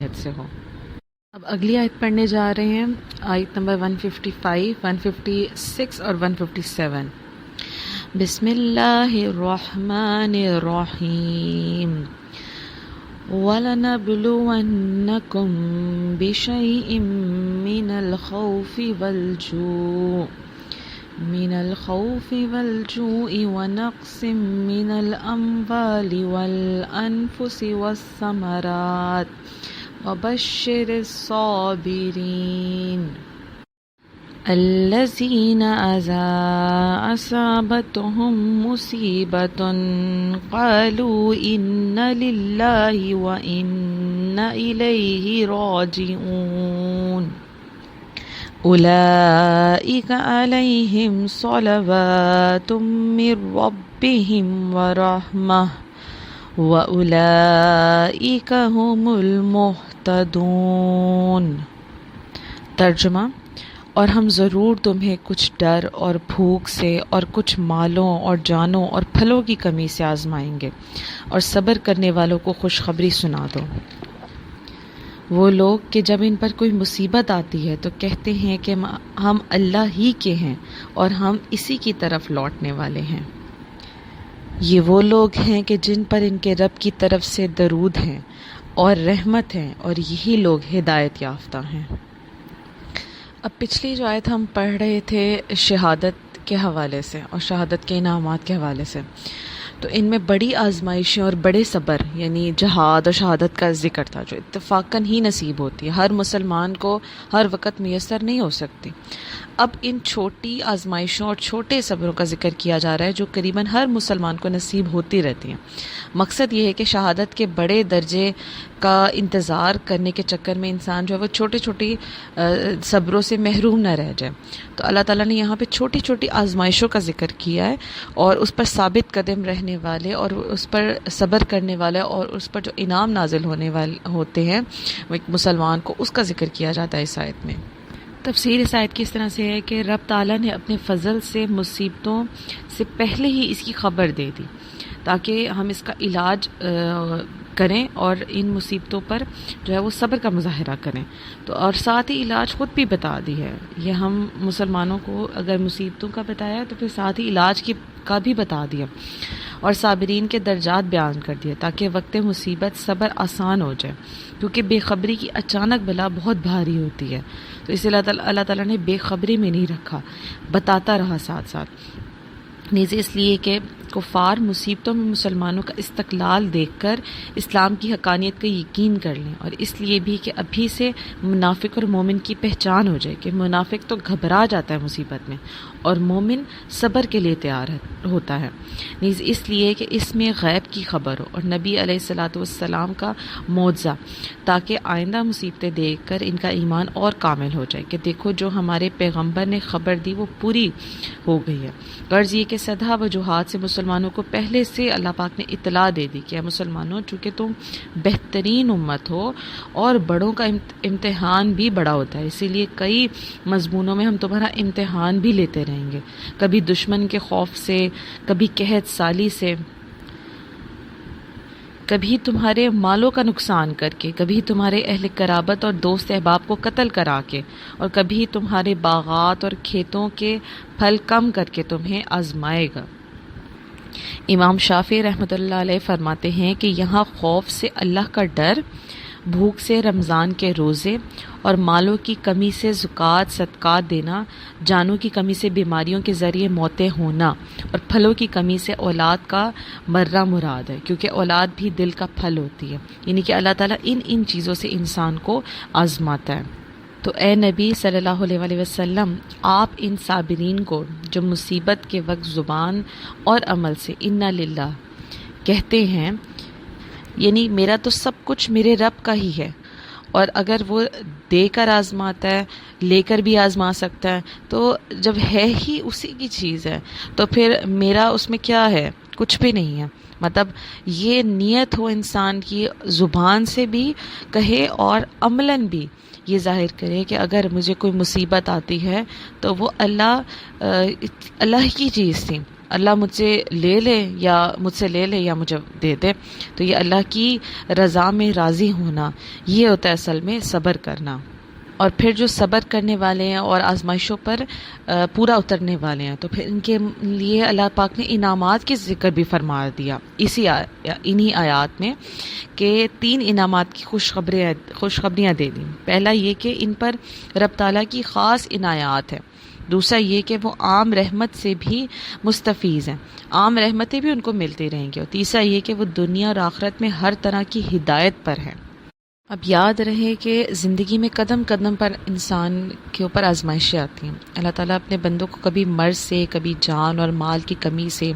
عہد سے ہو۔ اب اگلی آیت پڑھنے جا رہے ہیں، آیت نمبر 155، 156 اور 157۔ بسم اللہ الرحمن الرحیم وَلَنَبْلُوَنَّكُمْ بِشَيْءٍ مِّنَ الْخَوْفِ وَالْجُوعِ وَنَقْصٍ مِّنَ الْأَمْوَالِ وَالْأَنفُسِ وَالثَّمَرَاتِ وَبَشِّرِ الصَّابِرِينَ الَّذِينَ إِذَا أَصَابَتْهُم مُّصِيبَةٌ قَالُوا إِنَّا لِلَّهِ وَإِنَّا إِلَيْهِ رَاجِعُونَ أُولَئِكَ عَلَيْهِمْ صَلَوَاتٌ مِّن رَّبِّهِمْ وَرَحْمَةٌ وَأُولَئِكَ هُمُ الْمُهْتَدُونَ۔ ترجمہ: اور ہم ضرور تمہیں کچھ ڈر اور بھوک سے اور کچھ مالوں اور جانوں اور پھلوں کی کمی سے آزمائیں گے، اور صبر کرنے والوں کو خوشخبری سنا دو۔ وہ لوگ کہ جب ان پر کوئی مصیبت آتی ہے تو کہتے ہیں کہ ہم اللہ ہی کے ہیں اور ہم اسی کی طرف لوٹنے والے ہیں۔ یہ وہ لوگ ہیں کہ جن پر ان کے رب کی طرف سے درود ہیں اور رحمت ہیں، اور یہی لوگ ہدایت یافتہ ہیں۔ اب پچھلی جو آیت ہم پڑھ رہے تھے شہادت کے حوالے سے اور شہادت کے انعامات کے حوالے سے، تو ان میں بڑی آزمائشیں اور بڑے صبر یعنی جہاد اور شہادت کا ذکر تھا، جو اتفاقاً ہی نصیب ہوتی ہے، ہر مسلمان کو ہر وقت میسر نہیں ہو سکتی۔ اب ان چھوٹی آزمائشوں اور چھوٹے صبروں کا ذکر کیا جا رہا ہے جو قریباً ہر مسلمان کو نصیب ہوتی رہتی ہیں۔ مقصد یہ ہے کہ شہادت کے بڑے درجے کا انتظار کرنے کے چکر میں انسان جو ہے وہ چھوٹی چھوٹی صبروں سے محروم نہ رہ جائے۔ تو اللہ تعالیٰ نے یہاں پہ چھوٹی چھوٹی آزمائشوں کا ذکر کیا ہے، اور اس پر ثابت قدم رہنے والے اور اس پر صبر کرنے والے اور اس پر جو انعام نازل ہونے والے ہوتے ہیں وہ ایک مسلمان کو، اس کا ذکر کیا جاتا ہے اس آیت میں۔ تفسیر اس آیت کی اس طرح سے ہے کہ رب تعالیٰ نے اپنے فضل سے مصیبتوں سے پہلے ہی اس کی خبر دے دی تاکہ ہم اس کا علاج کریں اور ان مصیبتوں پر جو ہے وہ صبر کا مظاہرہ کریں، تو اور ساتھ ہی علاج خود بھی بتا دی ہے۔ یہ ہم مسلمانوں کو اگر مصیبتوں کا بتایا تو پھر ساتھ ہی علاج کا بھی بتا دیا، اور صابرین کے درجات بیان کر دیے تاکہ وقت مصیبت صبر آسان ہو جائے، کیونکہ بے خبری کی اچانک بلا بہت بھاری ہوتی ہے۔ تو اس لیے اللہ تعالیٰ نے بے خبری میں نہیں رکھا، بتاتا رہا ساتھ ساتھ۔ نیز اس لیے کہ کفار مصیبتوں میں مسلمانوں کا استقلال دیکھ کر اسلام کی حقانیت کا یقین کر لیں، اور اس لیے بھی کہ ابھی سے منافق اور مومن کی پہچان ہو جائے کہ منافق تو گھبرا جاتا ہے مصیبت میں اور مومن صبر کے لیے تیار ہوتا ہے۔ نیز اس لیے کہ اس میں غیب کی خبر ہو اور نبی علیہ الصلاۃ والسلام کا معجزہ، تاکہ آئندہ مصیبتیں دیکھ کر ان کا ایمان اور کامل ہو جائے کہ دیکھو جو ہمارے پیغمبر نے خبر دی وہ پوری ہو گئی ہے۔ غرض یہ کہ سدھا وجوہات سے مسلمانوں کو پہلے سے اللہ پاک نے اطلاع دے دی کہ اے مسلمانوں، چونکہ تم بہترین امت ہو اور بڑوں کا امتحان بھی بڑا ہوتا ہے، اسی لیے کئی مضمونوں میں ہم تمہارا امتحان بھی لیتے رہیں گے، کبھی دشمن کے خوف سے، کبھی قحط سالی سے، کبھی تمہارے مالوں کا نقصان کر کے، کبھی تمہارے اہل قرابت اور دوست احباب کو قتل کرا کے، اور کبھی تمہارے باغات اور کھیتوں کے پھل کم کر کے تمہیں آزمائے گا۔ امام شافعی رحمۃ اللہ علیہ فرماتے ہیں کہ یہاں خوف سے اللہ کا ڈر، بھوک سے رمضان کے روزے، اور مالوں کی کمی سے زکوٰۃ صدقات دینا، جانوں کی کمی سے بیماریوں کے ذریعے موتیں ہونا، اور پھلوں کی کمی سے اولاد کا مرہ مراد ہے، کیونکہ اولاد بھی دل کا پھل ہوتی ہے، یعنی کہ اللہ تعالیٰ ان چیزوں سے انسان کو آزماتا ہے۔ تو اے نبی صلی اللہ علیہ وآلہ وسلم، آپ ان صابرین کو جو مصیبت کے وقت زبان اور عمل سے انا للہ کہتے ہیں، یعنی میرا تو سب کچھ میرے رب کا ہی ہے، اور اگر وہ دے کر آزماتا ہے، لے کر بھی آزما سکتا ہے، تو جب ہے ہی اسی کی چیز ہے تو پھر میرا اس میں کیا ہے؟ کچھ بھی نہیں ہے۔ مطلب یہ نیت ہو انسان کی، زبان سے بھی کہے اور عملاً بھی یہ ظاہر کرے کہ اگر مجھے کوئی مصیبت آتی ہے تو وہ اللہ کی چیز تھی، اللہ مجھ سے لے لے یا مجھے دے دے. تو یہ اللہ کی رضا میں راضی ہونا، یہ ہوتا ہے اصل میں صبر کرنا. اور پھر جو صبر کرنے والے ہیں اور آزمائشوں پر پورا اترنے والے ہیں، تو پھر ان کے لیے اللہ پاک نے انعامات کی ذکر بھی فرما دیا انہی آیات میں، کہ 3 انعامات کی خوشخبریاں دے دیں. پہلا یہ کہ ان پر رب تعالیٰ کی خاص عنایات ہے. دوسرا یہ کہ وہ عام رحمت سے بھی مستفیض ہیں، عام رحمتیں بھی ان کو ملتی رہیں گی. اور تیسرا یہ کہ وہ دنیا اور آخرت میں ہر طرح کی ہدایت پر ہیں. اب یاد رہے کہ زندگی میں قدم قدم پر انسان کے اوپر آزمائشیں آتی ہیں. اللہ تعالیٰ اپنے بندوں کو کبھی مرض سے، کبھی جان اور مال کی کمی سے،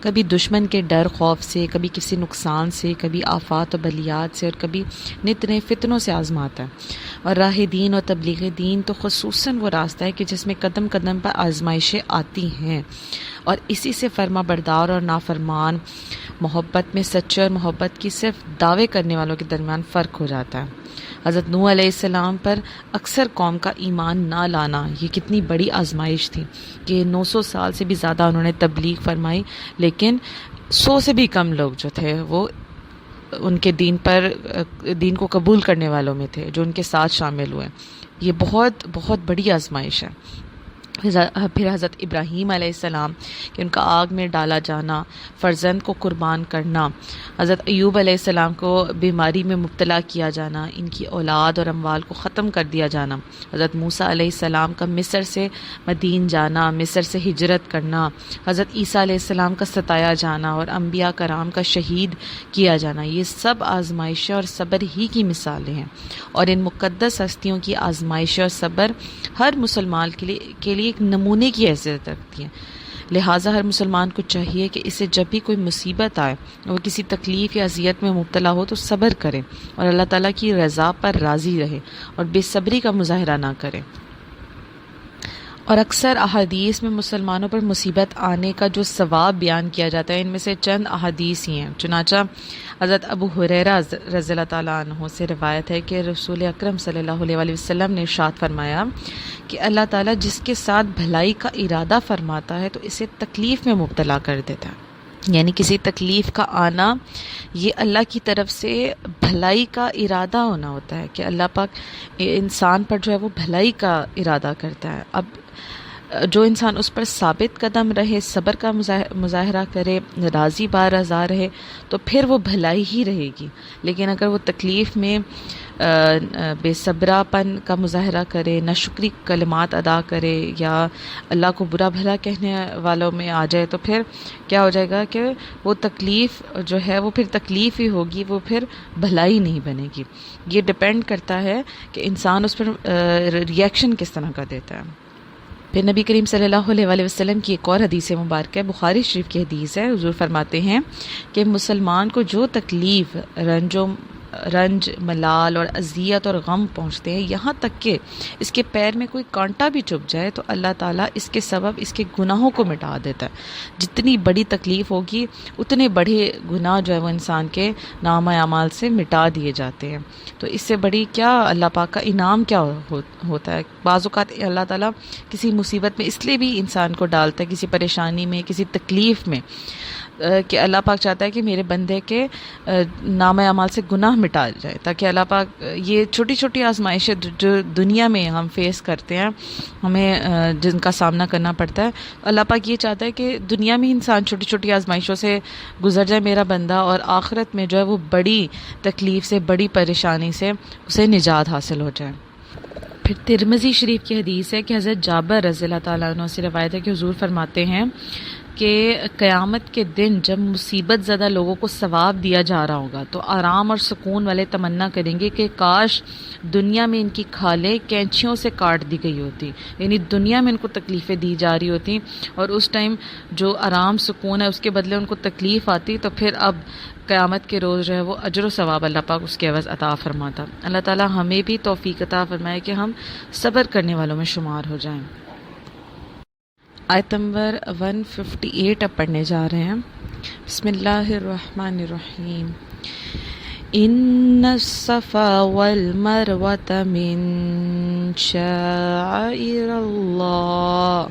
کبھی دشمن کے ڈر خوف سے، کبھی کسی نقصان سے، کبھی آفات و بلیات سے، اور کبھی نت نئے فتنوں سے آزماتا ہے. اور راہ دین اور تبلیغ دین تو خصوصاً وہ راستہ ہے کہ جس میں قدم قدم پر آزمائشیں آتی ہیں، اور اسی سے فرما بردار اور نافرمان محبت میں سچے اور محبت کی صرف دعوے کرنے والوں کے درمیان فرق ہو جاتا ہے. حضرت نوح علیہ السلام پر اکثر قوم کا ایمان نہ لانا یہ کتنی بڑی آزمائش تھی کہ 900 سال سے بھی زیادہ انہوں نے تبلیغ فرمائی، لیکن 100 سے بھی کم لوگ جو تھے وہ ان کے دین کو قبول کرنے والوں میں تھے جو ان کے ساتھ شامل ہوئے. یہ بہت بہت بڑی آزمائش ہے. پھر حضرت ابراہیم علیہ السلام کہ ان کا آگ میں ڈالا جانا، فرزند کو قربان کرنا، حضرت ایوب علیہ السلام کو بیماری میں مبتلا کیا جانا، ان کی اولاد اور اموال کو ختم کر دیا جانا، حضرت موسیٰ علیہ السلام کا مصر سے مدین جانا، مصر سے ہجرت کرنا، حضرت عیسیٰ علیہ السلام کا ستایا جانا اور انبیاء کرام کا شہید کیا جانا، یہ سب آزمائشیں اور صبر ہی کی مثالیں ہیں. اور ان مقدس ہستیوں کی آزمائشیں اور صبر ہر مسلمان کے لیے ایک نمونے کی حیثیت رکھتی ہیں. لہٰذا ہر مسلمان کو چاہیے کہ اسے جب بھی کوئی مصیبت آئے، وہ کسی تکلیف یا اذیت میں مبتلا ہو، تو صبر کرے اور اللہ تعالیٰ کی رضا پر راضی رہے اور بے صبری کا مظاہرہ نہ کرے. اور اکثر احادیث میں مسلمانوں پر مصیبت آنے کا جو ثواب بیان کیا جاتا ہے، ان میں سے چند احادیث ہی ہیں. چنانچہ حضرت ابو ہریرہ رضی اللہ تعالیٰ عنہ سے روایت ہے کہ رسول اکرم صلی اللہ علیہ وآلہ وسلم نے ارشاد فرمایا کہ اللہ تعالیٰ جس کے ساتھ بھلائی کا ارادہ فرماتا ہے تو اسے تکلیف میں مبتلا کر دیتا ہے. یعنی کسی تکلیف کا آنا یہ اللہ کی طرف سے بھلائی کا ارادہ ہونا ہوتا ہے کہ اللہ پاک انسان پر جو ہے وہ بھلائی کا ارادہ کرتا ہے. اب جو انسان اس پر ثابت قدم رہے، صبر کا مظاہرہ کرے، راضی بار رضا رہے، تو پھر وہ بھلائی ہی رہے گی. لیکن اگر وہ تکلیف میں بے صبرا پن کا مظاہرہ کرے، ناشکری کلمات ادا کرے، یا اللہ کو برا بھلا کہنے والوں میں آ جائے، تو پھر کیا ہو جائے گا کہ وہ تکلیف جو ہے وہ پھر تکلیف ہی ہوگی، وہ پھر بھلائی نہیں بنے گی. یہ ڈپینڈ کرتا ہے کہ انسان اس پر ریئیکشن کس طرح کا دیتا ہے. پھر نبی کریم صلی اللہ علیہ وآلہ وسلم کی ایک اور حدیث مبارک ہے، بخاری شریف کی حدیث ہے. حضور فرماتے ہیں کہ مسلمان کو جو تکلیف، رنج، ملال اور اذیت اور غم پہنچتے ہیں، یہاں تک کہ اس کے پیر میں کوئی کانٹا بھی چبھ جائے، تو اللہ تعالیٰ اس کے سبب اس کے گناہوں کو مٹا دیتا ہے. جتنی بڑی تکلیف ہوگی اتنے بڑے گناہ جو ہے وہ انسان کے نامہ اعمال سے مٹا دیے جاتے ہیں. تو اس سے بڑی کیا اللہ پاک کا انعام کیا ہوتا ہے. بعض اوقات اللہ تعالیٰ کسی مصیبت میں اس لیے بھی انسان کو ڈالتا ہے، کسی پریشانی میں، کسی تکلیف میں، کہ اللہ پاک چاہتا ہے کہ میرے بندے کے نامہ اعمال سے گناہ مٹا جائے، تاکہ اللہ پاک یہ چھوٹی چھوٹی آزمائشیں جو دنیا میں ہم فیس کرتے ہیں، ہمیں جن کا سامنا کرنا پڑتا ہے، اللہ پاک یہ چاہتا ہے کہ دنیا میں انسان چھوٹی چھوٹی آزمائشوں سے گزر جائے میرا بندہ، اور آخرت میں جو ہے وہ بڑی تکلیف سے، بڑی پریشانی سے اسے نجات حاصل ہو جائے. پھر ترمذی شریف کی حدیث ہے کہ حضرت جابر رضی اللہ تعالیٰ عنہ سے روایت ہے کہ حضور فرماتے ہیں کہ قیامت کے دن جب مصیبت زدہ لوگوں کو ثواب دیا جا رہا ہوگا تو آرام اور سکون والے تمنا کریں گے کہ کاش دنیا میں ان کی کھالیں کینچیوں سے کاٹ دی گئی ہوتی، یعنی دنیا میں ان کو تکلیفیں دی جا رہی ہوتی، اور اس ٹائم جو آرام سکون ہے اس کے بدلے ان کو تکلیف آتی، تو پھر اب قیامت کے روز جو ہے وہ اجر و ثواب اللہ پاک اس کے عوض عطا فرماتا. اللہ تعالی ہمیں بھی توفیق عطا فرمائے کہ ہم صبر کرنے والوں میں شمار ہو جائیں. آیت نمبر 158 اب پڑھنے جا رہے ہیں. بسم اللہ الرحمن الرحیم. ان الصفا والمروۃ من شعائر اللہ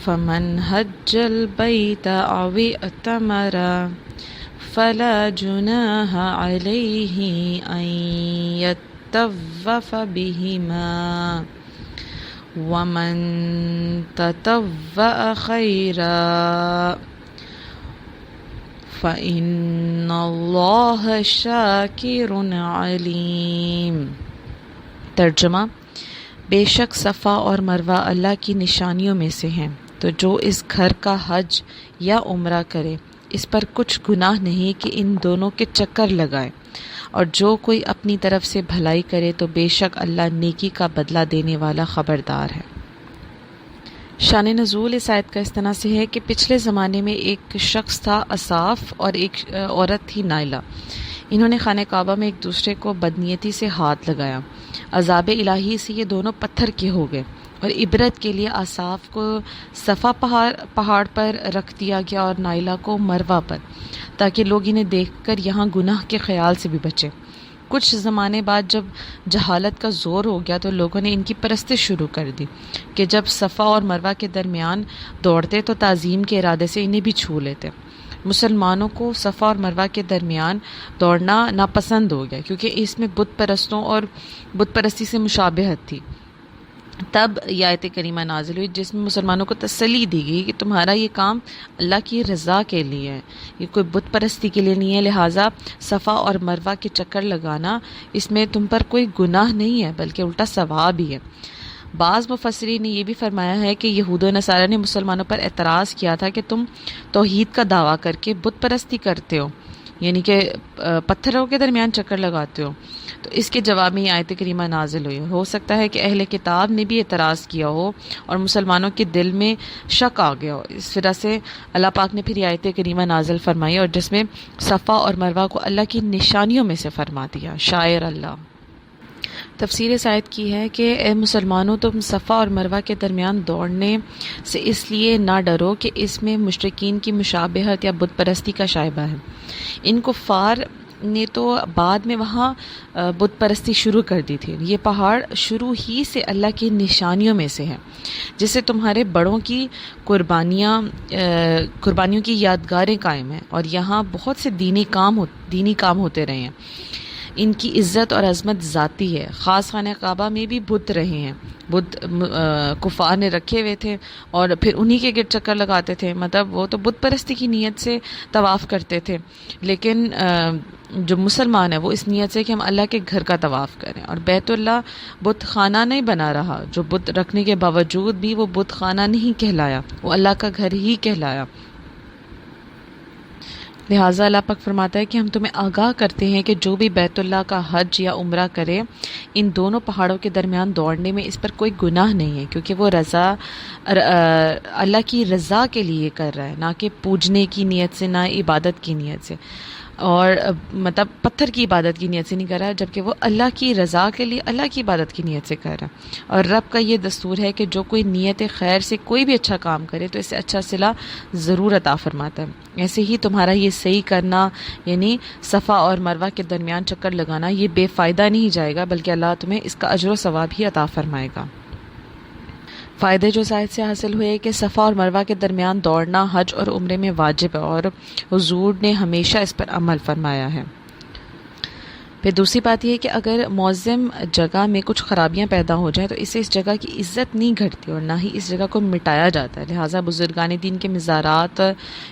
فمن حج البیت او اعتمر فلا جناح علیہ ان یطوف بہما ومن تطوع خیرا فإن اللہ شاکر علیم۔ ترجمہ: بے شک صفا اور مروہ اللہ کی نشانیوں میں سے ہیں، تو جو اس گھر کا حج یا عمرہ کرے اس پر کچھ گناہ نہیں کہ ان دونوں کے چکر لگائے، اور جو کوئی اپنی طرف سے بھلائی کرے تو بے شک اللہ نیکی کا بدلہ دینے والا خبردار ہے۔ شان نزول اس آیت کا اس طرح سے ہے کہ پچھلے زمانے میں ایک شخص تھا اصاف اور ایک عورت تھی نائلہ۔ انہوں نے خانہ کعبہ میں ایک دوسرے کو بدنیتی سے ہاتھ لگایا۔ عذاب الہی سے یہ دونوں پتھر کے ہو گئے، اور عبرت کے لیے اصاف کو صفا پہاڑ پر رکھ دیا گیا اور نائلہ کو مروہ پر، تاکہ لوگ انہیں دیکھ کر یہاں گناہ کے خیال سے بھی بچیں۔ کچھ زمانے بعد جب جہالت کا زور ہو گیا تو لوگوں نے ان کی پرستش شروع کر دی کہ جب صفا اور مروہ کے درمیان دوڑتے تو تعظیم کے ارادے سے انہیں بھی چھو لیتے۔ مسلمانوں کو صفا اور مروہ کے درمیان دوڑنا ناپسند ہو گیا، کیونکہ اس میں بت پرستوں اور بت پرستی سے مشابہت تھی۔ تب یہ آیت کریمہ نازل ہوئی جس میں مسلمانوں کو تسلی دی گئی کہ تمہارا یہ کام اللہ کی رضا کے لیے ہے، یہ کوئی بت پرستی کے لیے نہیں ہے، لہٰذا صفا اور مروہ کے چکر لگانا اس میں تم پر کوئی گناہ نہیں ہے بلکہ الٹا ثواب ہی ہے۔ بعض مفسرین نے یہ بھی فرمایا ہے کہ یہود و نصارہ نے مسلمانوں پر اعتراض کیا تھا کہ تم توحید کا دعویٰ کر کے بت پرستی کرتے ہو، یعنی کہ پتھروں کے درمیان چکر لگاتے ہو، تو اس کے جواب میں یہ آیت کریمہ نازل ہوئی۔ ہو سکتا ہے کہ اہل کتاب نے بھی اعتراض کیا ہو اور مسلمانوں کے دل میں شک آ گیا ہو، اس وجہ سے اللہ پاک نے پھر یہ آیت کریمہ نازل فرمائی اور جس میں صفا اور مروہ کو اللہ کی نشانیوں میں سے فرما دیا۔ شاعر اللہ تفسیر اس آیت کی ہے کہ اے مسلمانوں، تم صفا اور مروہ کے درمیان دوڑنے سے اس لیے نہ ڈرو کہ اس میں مشرکین کی مشابہت یا بت پرستی کا شائبہ ہے۔ ان کفار نے تو بعد میں وہاں بت پرستی شروع کر دی تھی۔ یہ پہاڑ شروع ہی سے اللہ کی نشانیوں میں سے ہے، جس سے تمہارے بڑوں کی قربانیوں کی یادگاریں قائم ہیں، اور یہاں بہت سے دینی کام ہوتے رہے ہیں۔ ان کی عزت اور عظمت ذاتی ہے۔ خاص خانہ کعبہ میں بھی بت رہے ہیں، بت کفار نے رکھے ہوئے تھے اور پھر انہی کے گرد چکر لگاتے تھے، مطلب وہ تو بت پرستی کی نیت سے طواف کرتے تھے، لیکن جو مسلمان ہے وہ اس نیت سے کہ ہم اللہ کے گھر کا طواف کریں، اور بیت اللہ بت خانہ نہیں بنا رہا، جو بت رکھنے کے باوجود بھی وہ بت خانہ نہیں کہلایا، وہ اللہ کا گھر ہی کہلایا۔ لہٰذا اللہ پاک فرماتا ہے کہ ہم تمہیں آگاہ کرتے ہیں کہ جو بھی بیت اللہ کا حج یا عمرہ کرے ان دونوں پہاڑوں کے درمیان دوڑنے میں اس پر کوئی گناہ نہیں ہے، کیونکہ وہ اللہ کی رضا کے لیے کر رہا ہے، نہ کہ پوجنے کی نیت سے، نہ عبادت کی نیت سے، اور مطلب پتھر کی عبادت کی نیت سے نہیں کر رہا، جبکہ وہ اللہ کی رضا کے لیے اللہ کی عبادت کی نیت سے کر رہا ہے۔ اور رب کا یہ دستور ہے کہ جو کوئی نیت خیر سے کوئی بھی اچھا کام کرے تو اس سے اچھا صلہ ضرور عطا فرماتا ہے۔ ایسے ہی تمہارا یہ صحیح کرنا، یعنی صفا اور مروہ کے درمیان چکر لگانا، یہ بے فائدہ نہیں جائے گا بلکہ اللہ تمہیں اس کا اجر و ثواب ہی عطا فرمائے گا۔ فائدے جو اس آیت سے حاصل ہوئے کہ صفا اور مروہ کے درمیان دوڑنا حج اور عمرے میں واجب ہے، اور حضور نے ہمیشہ اس پر عمل فرمایا ہے۔ پھر دوسری بات یہ ہے کہ اگر معظم جگہ میں کچھ خرابیاں پیدا ہو جائیں تو اس سے اس جگہ کی عزت نہیں گھٹتی اور نہ ہی اس جگہ کو مٹایا جاتا ہے۔ لہٰذا بزرگان دین کے مزارات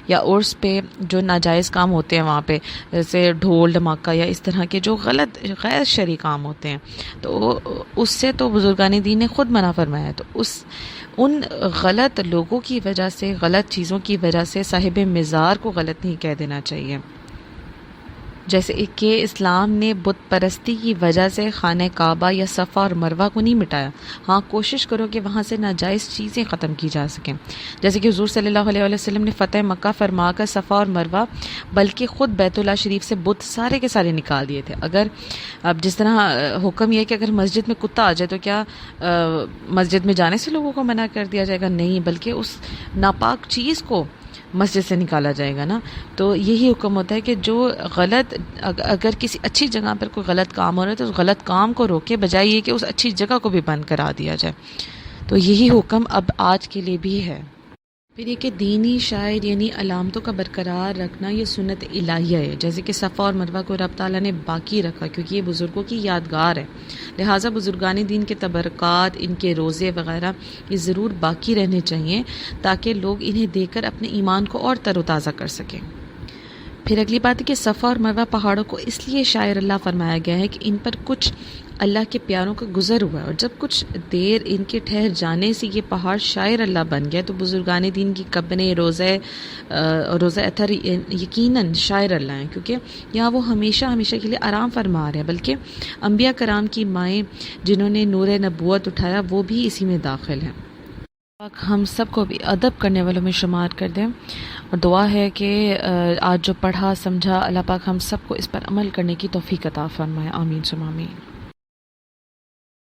یا عرس پہ جو ناجائز کام ہوتے ہیں وہاں پہ، جیسے ڈھول دھماکہ یا اس طرح کے جو غلط غیر شرعی کام ہوتے ہیں، تو اس سے تو بزرگان دین نے خود منع فرمایا ہے۔ تو ان غلط لوگوں کی وجہ سے، غلط چیزوں کی وجہ سے صاحب مزار کو غلط نہیں کہہ دینا چاہیے۔ جیسے کہ اسلام نے بت پرستی کی وجہ سے خانہ کعبہ یا صفا اور مروہ کو نہیں مٹایا، ہاں کوشش کرو کہ وہاں سے ناجائز چیزیں ختم کی جا سکیں، جیسے کہ حضور صلی اللہ علیہ وسلم نے فتح مکہ فرما کر صفا اور مروہ بلکہ خود بیت اللہ شریف سے بت سارے کے سارے نکال دیے تھے۔ اگر اب جس طرح حکم یہ ہے کہ اگر مسجد میں کتا آ جائے تو کیا مسجد میں جانے سے لوگوں کو منع کر دیا جائے گا؟ نہیں، بلکہ اس ناپاک چیز کو مسجد سے نکالا جائے گا نا۔ تو یہی حکم ہوتا ہے کہ جو غلط، اگر کسی اچھی جگہ پر کوئی غلط کام ہو رہا ہے تو اس غلط کام کو روکے، بجائے یہ کہ اس اچھی جگہ کو بھی بند کرا دیا جائے۔ تو یہی حکم اب آج کے لیے بھی ہے۔ پھر یہ کہ دینی شاعر یعنی علامتوں کا برقرار رکھنا یہ سنت الہیہ ہے، جیسے کہ صفا اور مروہ کو رب تعالیٰ نے باقی رکھا کیونکہ یہ بزرگوں کی یادگار ہے، لہٰذا بزرگان دین کے تبرکات، ان کے روزے وغیرہ یہ ضرور باقی رہنے چاہیے تاکہ لوگ انہیں دیکھ کر اپنے ایمان کو اور تر و تازہ کر سکیں۔ پھر اگلی بات ہے کہ صفا اور مروہ پہاڑوں کو اس لیے شاعر اللہ فرمایا گیا ہے کہ ان پر کچھ اللہ کے پیاروں کا گزر ہوا ہے، اور جب کچھ دیر ان کے ٹھہر جانے سے یہ پہاڑ شاعر اللہ بن گیا تو بزرگان دین کی قبریں، روزہ اثر یقیناً شاعر اللہ ہیں، کیونکہ یہاں وہ ہمیشہ ہمیشہ کے لیے آرام فرما رہے ہیں، بلکہ انبیاء کرام کی مائیں جنہوں نے نور نبوت اٹھایا وہ بھی اسی میں داخل ہیں۔ پاک ہم سب کو بھی ادب کرنے والوں میں شمار کر دیں، اور دعا ہے کہ آج جو پڑھا سمجھا اللہ پاک ہم سب کو اس پر عمل کرنے کی توفیق عطا فرمائے، آمین ثم آمین۔